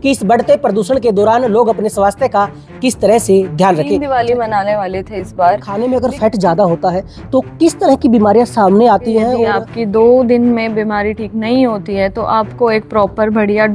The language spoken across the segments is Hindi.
कि इस बढ़ते प्रदूषण के दौरान लोग अपने स्वास्थ्य का किस तरह से ध्यान रखें। दिवाली मनाने वाले थे इस बार। खाने में अगर फैट ज्यादा होता है तो किस तरह की बीमारियां सामने आती हैं? यदि आपकी 2 दिन में बीमारी ठीक नहीं होती है तो आपको एक प्रॉपर बढ़िया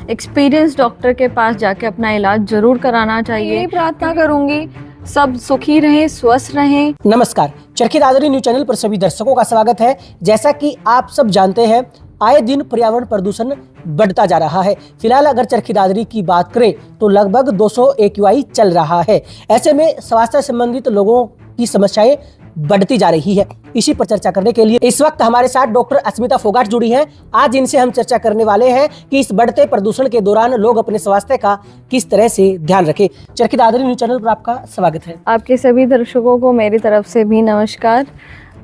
एक्सपीरियंस डॉक्टर के पास जाके अपना इलाज जरूर कराना चाहिए। यही प्रार्थना करूंगी सब सुखी रहें, स्वस्थ रहें। नमस्कार, चरखी दादरी न्यूज चैनल पर सभी दर्शकों का स्वागत है। जैसा कि आप सब जानते हैं, आए दिन पर्यावरण प्रदूषण बढ़ता जा रहा है। फिलहाल अगर चरखी दादरी की बात करें तो लगभग 200 AQI चल रहा है। ऐसे में स्वास्थ्य संबंधित लोगों की समस्याएं बढ़ती जा रही है। इसी पर चर्चा करने के लिए इस वक्त हमारे साथ डॉक्टर अस्मिता फोगाट जुड़ी हैं। आज इनसे हम चर्चा करने वाले हैं कि इस बढ़ते प्रदूषण के दौरान लोग अपने स्वास्थ्य का किस तरह से ध्यान रखें। चरखी दादरी न्यूज चैनल पर आपका स्वागत है। आपके सभी दर्शकों को मेरी तरफ से भी नमस्कार।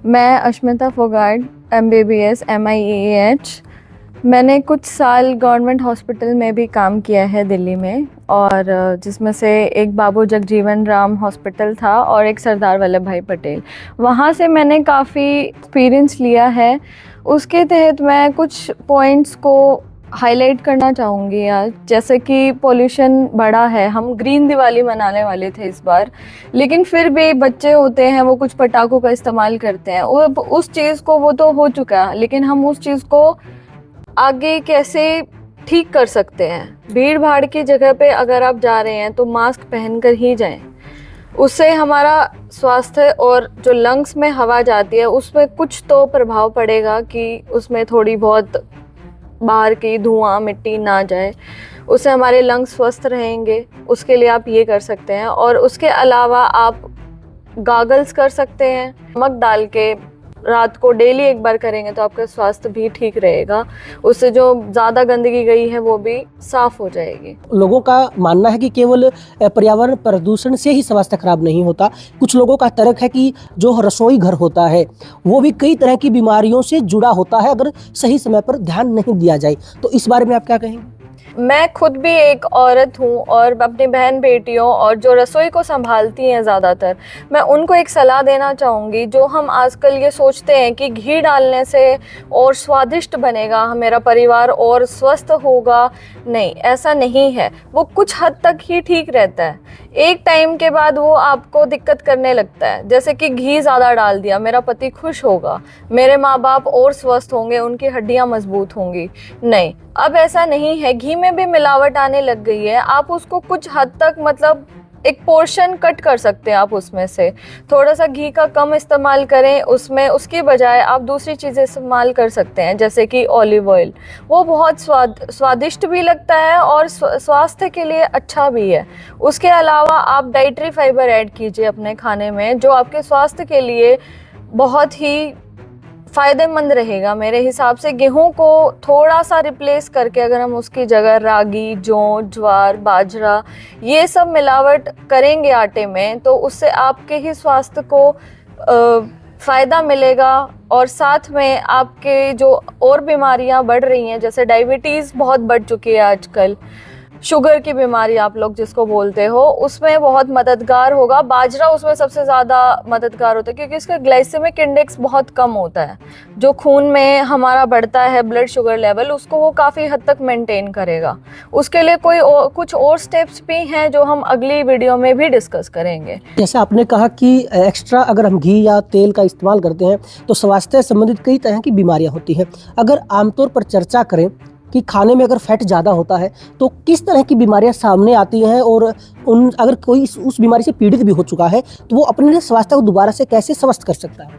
मैं अस्मिता फोगाट, MBBS MIEH। मैंने कुछ साल गवर्नमेंट हॉस्पिटल में भी काम किया है दिल्ली में, और जिसमें से एक बाबू जगजीवन राम हॉस्पिटल था और एक सरदार वल्लभ भाई पटेल। वहाँ से मैंने काफ़ी एक्सपीरियंस लिया है। उसके तहत मैं कुछ पॉइंट्स को हाईलाइट करना चाहूँगी आज। जैसे कि पोल्यूशन बढ़ा है, हम ग्रीन दिवाली मनाने वाले थे इस बार, लेकिन फिर भी बच्चे होते हैं वो कुछ पटाखों का इस्तेमाल करते हैं। उस चीज़ को वो तो हो चुका है, लेकिन हम उस चीज़ को आगे कैसे ठीक कर सकते हैं। भीड़ भाड़ की जगह पे अगर आप जा रहे हैं तो मास्क पहनकर ही जाएं। उससे हमारा स्वास्थ्य और जो लंग्स में हवा जाती है उसमें कुछ तो प्रभाव पड़ेगा कि उसमें थोड़ी बहुत बाहर की धुआं मिट्टी ना जाए। उससे हमारे लंग्स स्वस्थ रहेंगे। उसके लिए आप ये कर सकते हैं। और उसके अलावा आप गॉगल्स कर सकते हैं। नमक डाल के रात को डेली एक बार करेंगे तो आपका स्वास्थ्य भी ठीक रहेगा। उससे जो ज़्यादा गंदगी गई है वो भी साफ हो जाएगी। लोगों का मानना है कि केवल पर्यावरण प्रदूषण से ही स्वास्थ्य खराब नहीं होता। कुछ लोगों का तर्क है कि जो रसोई घर होता है वो भी कई तरह की बीमारियों से जुड़ा होता है अगर सही समय पर ध्यान नहीं दिया जाए। तो इस बारे में आप क्या कहेंगे? मैं खुद भी एक औरत हूँ और अपनी बहन बेटियों और जो रसोई को संभालती हैं ज़्यादातर, मैं उनको एक सलाह देना चाहूँगी। जो हम आजकल ये सोचते हैं कि घी डालने से और स्वादिष्ट बनेगा, मेरा परिवार और स्वस्थ होगा, नहीं, ऐसा नहीं है। वो कुछ हद तक ही ठीक रहता है, एक टाइम के बाद वो आपको दिक्कत करने लगता है। जैसे कि घी ज़्यादा डाल दिया, मेरा पति खुश होगा, मेरे माँ बाप और स्वस्थ होंगे, उनकी हड्डियाँ मजबूत होंगी, नहीं, अब ऐसा नहीं है। घी में भी मिलावट आने लग गई है। आप उसको कुछ हद तक मतलब एक पोर्शन कट कर सकते हैं। आप उसमें से थोड़ा सा घी का कम इस्तेमाल करें, उसमें उसकी बजाय आप दूसरी चीज़ें इस्तेमाल कर सकते हैं, जैसे कि ऑलिव ऑयल। वो बहुत स्वादिष्ट भी लगता है और स्वास्थ्य के लिए अच्छा भी है। उसके अलावा आप डाइटरी फाइबर ऐड कीजिए अपने खाने में, जो आपके स्वास्थ्य के लिए बहुत ही फ़ायदेमंद रहेगा। मेरे हिसाब से गेहूं को थोड़ा सा रिप्लेस करके अगर हम उसकी जगह रागी, जौ, ज्वार, बाजरा, ये सब मिलावट करेंगे आटे में, तो उससे आपके ही स्वास्थ्य को फ़ायदा मिलेगा। और साथ में आपके जो और बीमारियां बढ़ रही हैं, जैसे डायबिटीज़ बहुत बढ़ चुकी है आजकल, शुगर की बीमारी आप लोग जिसको बोलते हो, उसमें बहुत मददगार होगा। बाजरा उसमें सबसे ज़्यादा मददगार होता है क्योंकि इसका ग्लाइसेमिक इंडेक्स बहुत कम होता है। जो खून में हमारा बढ़ता है ब्लड शुगर लेवल, उसको वो काफ़ी हद तक मेंटेन करेगा। उसके लिए कुछ और स्टेप्स भी हैं जो हम अगली वीडियो में भी डिस्कस करेंगे। जैसे आपने कहा कि एक्स्ट्रा अगर हम घी या तेल का इस्तेमाल करते हैं तो स्वास्थ्य संबंधित कई तरह की बीमारियां होती हैं। अगर आमतौर पर चर्चा करें कि खाने में अगर फैट ज़्यादा होता है तो किस तरह की बीमारियां सामने आती हैं, और अगर कोई उस बीमारी से पीड़ित भी हो चुका है तो वो अपने स्वास्थ्य को दोबारा से कैसे स्वस्थ कर सकता है?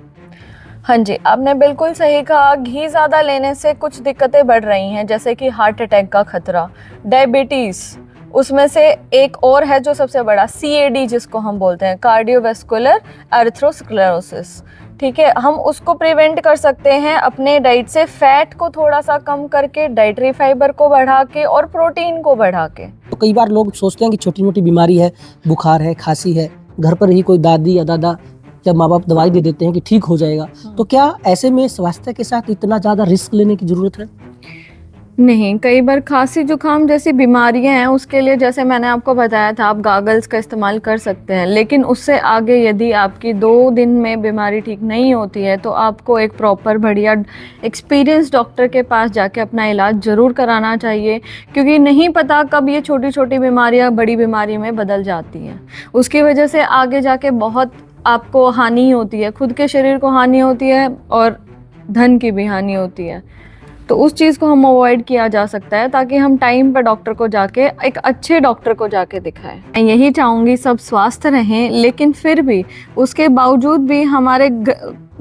हाँ जी, आपने बिल्कुल सही कहा। घी ज़्यादा लेने से कुछ दिक्कतें बढ़ रही हैं, जैसे कि हार्ट अटैक का खतरा, डायबिटीज़, उसमें से एक और है जो सबसे बड़ा, CAD जिसको हम बोलते हैं, कार्डियोवैस्कुलर एर्थरोस्क्लेरोसिस। ठीक है, हम उसको प्रिवेंट कर सकते हैं अपने डाइट से, फैट को थोड़ा सा कम करके, डाइटरी फाइबर को बढ़ा के और प्रोटीन को बढ़ा के। तो कई बार लोग सोचते हैं कि छोटी मोटी बीमारी है, बुखार है, खांसी है, घर पर ही कोई दादी या दादा या माँ बाप दवाई दे देते हैं कि ठीक हो जाएगा। तो क्या ऐसे में स्वास्थ्य के साथ इतना ज़्यादा रिस्क लेने की ज़रूरत है? नहीं, कई बार खांसी जुकाम जैसी बीमारियां हैं उसके लिए जैसे मैंने आपको बताया था, आप गागल्स का इस्तेमाल कर सकते हैं, लेकिन उससे आगे यदि आपकी 2 दिन में बीमारी ठीक नहीं होती है तो आपको एक प्रॉपर बढ़िया एक्सपीरियंस डॉक्टर के पास जाके अपना इलाज ज़रूर कराना चाहिए, क्योंकि नहीं पता कब ये छोटी छोटी बीमारियां बड़ी बीमारी में बदल जाती हैं। उसकी वजह से आगे जाके बहुत आपको हानि होती है, खुद के शरीर को हानि होती है और धन की भी हानि होती है। तो उस चीज़ को हम अवॉइड किया जा सकता है ताकि हम टाइम पर डॉक्टर को जाके एक अच्छे डॉक्टर को जाके दिखाएं। मैं यही चाहूँगी सब स्वस्थ रहें, लेकिन फिर भी उसके बावजूद भी हमारे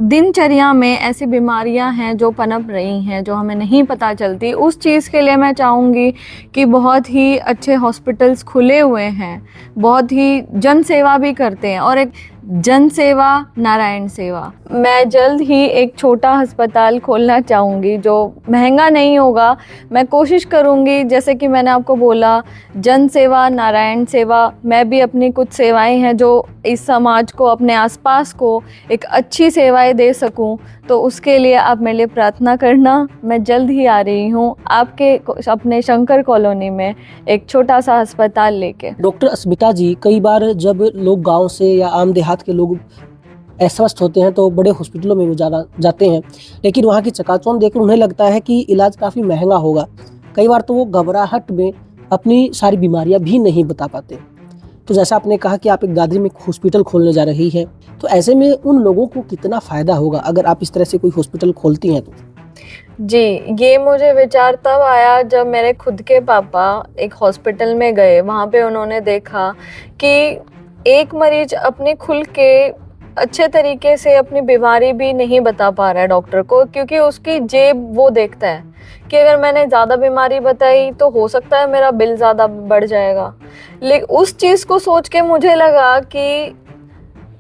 दिनचर्या में ऐसी बीमारियां हैं जो पनप रही हैं, जो हमें नहीं पता चलती। उस चीज़ के लिए मैं चाहूँगी कि बहुत ही अच्छे हॉस्पिटल्स खुले हुए हैं, बहुत ही जन सेवा भी करते हैं, और एक जन सेवा नारायण सेवा। मैं जल्द ही एक छोटा अस्पताल खोलना चाहूँगी जो महंगा नहीं होगा। मैं कोशिश करूँगी, जैसे कि मैंने आपको बोला, जन सेवा नारायण सेवा। मैं भी अपनी कुछ सेवाएं हैं जो इस समाज को, अपने आसपास को एक अच्छी सेवाएं दे सकूं, तो उसके लिए आप मेरे लिए प्रार्थना करना। मैं जल्द ही आ रही हूं आपके अपने शंकर कॉलोनी में एक छोटा सा अस्पताल लेके। डॉक्टर अस्मिता जी, कई बार जब लोग गांव से या आम देहात के लोग अस्वस्थ होते हैं तो बड़े हॉस्पिटलों में वो जाते हैं, लेकिन वहाँ की चकाचौंध देखकर उन्हें लगता है कि इलाज काफ़ी महंगा होगा। कई बार तो वो घबराहट में अपनी सारी बीमारियाँ भी नहीं बता पाते। तो जैसा आपने कहा कि आप एक दादरी में हॉस्पिटल खोलने जा रही है, तो ऐसे में उन लोगों को कितना फ़ायदा होगा अगर आप इस तरह से कोई हॉस्पिटल खोलती हैं तो? जी, ये मुझे विचार तब आया जब मेरे खुद के पापा एक हॉस्पिटल में गए। वहाँ पे उन्होंने देखा कि एक मरीज अपने खुल के अच्छे तरीके से अपनी बीमारी भी नहीं बता पा रहा है डॉक्टर को, क्योंकि उसकी जेब वो देखता है कि अगर मैंने ज़्यादा बीमारी बताई तो हो सकता है मेरा बिल ज़्यादा बढ़ जाएगा। लेकिन उस चीज़ को सोच के मुझे लगा कि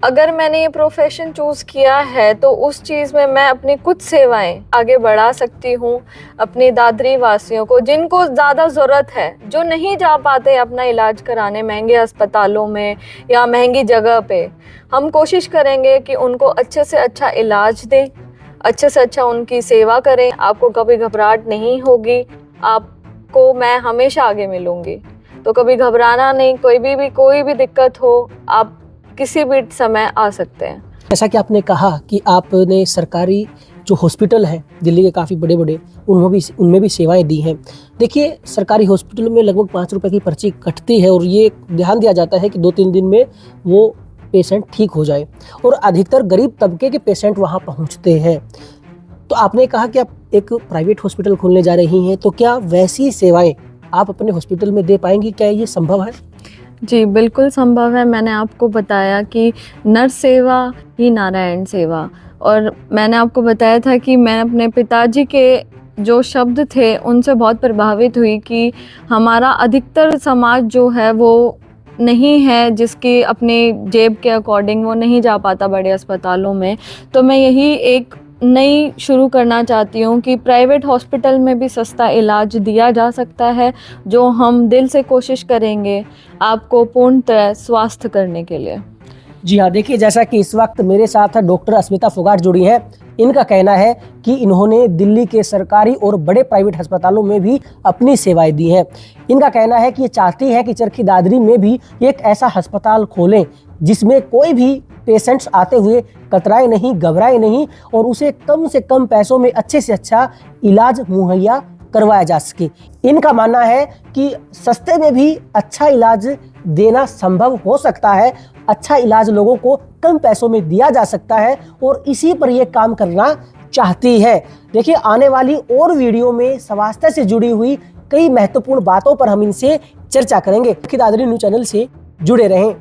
अगर मैंने ये प्रोफेशन चूज़ किया है तो उस चीज़ में मैं अपनी कुछ सेवाएं आगे बढ़ा सकती हूँ अपनी दादरी वासियों को, जिनको ज़्यादा ज़रूरत है, जो नहीं जा पाते अपना इलाज कराने महंगे अस्पतालों में या महंगी जगह पे। हम कोशिश करेंगे कि उनको अच्छे से अच्छा इलाज दें, अच्छे से अच्छा उनकी सेवा करें। आपको कभी घबराहट नहीं होगी, आपको मैं हमेशा आगे मिलूँगी, तो कभी घबराना नहीं। कोई भी दिक्कत हो, आप किसी भी समय आ सकते हैं। जैसा कि आपने कहा कि आपने सरकारी जो हॉस्पिटल हैं दिल्ली के काफ़ी बड़े बड़े, उनमें भी सेवाएं दी हैं। देखिए, सरकारी हॉस्पिटलों में लगभग 5 रुपये की पर्ची कटती है और ये ध्यान दिया जाता है कि 2-3 दिन में वो पेशेंट ठीक हो जाए, और अधिकतर गरीब तबके के पेशेंट वहाँ पहुँचते हैं। तो आपने कहा कि आप एक प्राइवेट हॉस्पिटल खोलने जा रही हैं, तो क्या वैसी सेवाएँ आप अपने हॉस्पिटल में दे पाएंगी? क्या ये संभव है? जी, बिल्कुल संभव है। मैंने आपको बताया कि नर सेवा ही नारायण सेवा, और मैंने आपको बताया था कि मैं अपने पिताजी के जो शब्द थे उनसे बहुत प्रभावित हुई कि हमारा अधिकतर समाज जो है वो नहीं है, जिसकी अपनी जेब के अकॉर्डिंग वो नहीं जा पाता बड़े अस्पतालों में। तो मैं यही एक नई शुरू करना चाहती हूँ कि प्राइवेट हॉस्पिटल में भी सस्ता इलाज दिया जा सकता है, जो हम दिल से कोशिश करेंगे आपको पूर्णतः स्वास्थ्य करने के लिए। जी हाँ, देखिए, जैसा कि इस वक्त मेरे साथ डॉक्टर अस्मिता फोगाट जुड़ी हैं। इनका कहना है कि इन्होंने दिल्ली के सरकारी और बड़े प्राइवेट अस्पतालों में भी अपनी सेवाएं दी हैं। इनका कहना है कि ये चाहती है कि चरखी दादरी में भी एक ऐसा अस्पताल खोलें जिसमें कोई भी पेशेंट्स आते हुए कतराए नहीं, घबराए नहीं, और उसे कम से कम पैसों में अच्छे से अच्छा इलाज मुहैया करवाया जा सके। इनका मानना है कि सस्ते में भी अच्छा इलाज देना संभव हो सकता है, अच्छा इलाज लोगों को कम पैसों में दिया जा सकता है, और इसी पर यह काम करना चाहती है। देखिए, आने वाली और वीडियो में स्वास्थ्य से जुड़ी हुई कई महत्वपूर्ण बातों पर हम इनसे चर्चा करेंगे। दादरी न्यूज़ चैनल से जुड़े रहें।